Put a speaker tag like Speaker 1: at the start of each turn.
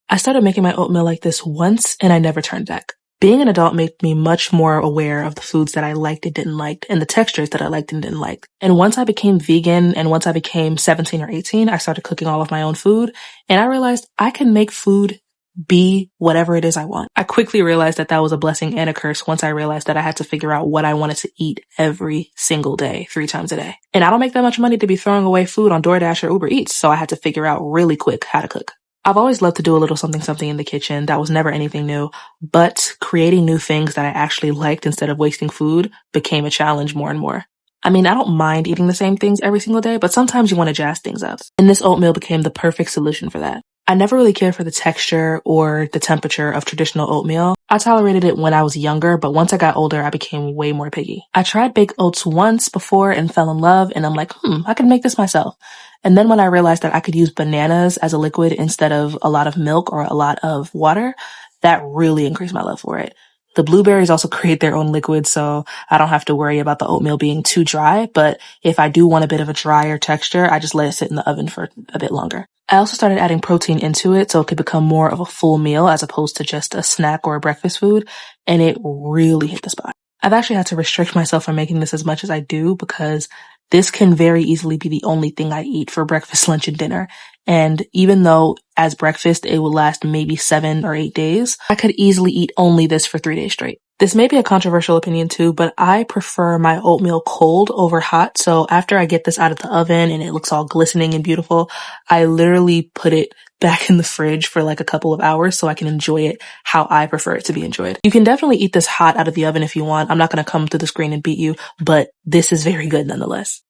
Speaker 1: I started making my oatmeal like this once and I never turned back. Being an adult made me much more aware of the foods that I liked and didn't like and the textures that I liked and didn't like. And once I became vegan and once I became 17 or 18, I started cooking all of my own food and I realized I can make food be whatever it is I want. I quickly realized that that was a blessing and a curse once I realized that I had to figure out what I wanted to eat every single day, 3 times a day. And I don't make that much money to be throwing away food on DoorDash or Uber Eats, so I had to figure out really quick how to cook. I've always loved to do a little something in the kitchen. That was never anything new, but creating new things that I actually liked instead of wasting food became a challenge more and more. I mean, I don't mind eating the same things every single day, but sometimes you want to jazz things up. And this oatmeal became the perfect solution for that. I never really cared for the texture or the temperature of traditional oatmeal. I tolerated it when I was younger, but once I got older, I became way more picky. I tried baked oats once before and fell in love, and I'm like, I could make this myself. And then when I realized that I could use bananas as a liquid instead of a lot of milk or a lot of water, that really increased my love for it. The blueberries also create their own liquid, so I don't have to worry about the oatmeal being too dry, but if I do want a bit of a drier texture, I just let it sit in the oven for a bit longer. I also started adding protein into it so it could become more of a full meal as opposed to just a snack or a breakfast food, and it really hit the spot. I've actually had to restrict myself from making this as much as I do because this can very easily be the only thing I eat for breakfast, lunch, and dinner. And even though as breakfast it will last maybe 7 or 8 days, I could easily eat only this for 3 days straight. This may be a controversial opinion too, but I prefer my oatmeal cold over hot. So after I get this out of the oven and it looks all glistening and beautiful, I literally put it back in the fridge for like a couple of hours so I can enjoy it how I prefer it to be enjoyed. You can definitely eat this hot out of the oven if you want. I'm not going to come to the screen and beat you, but this is very good nonetheless.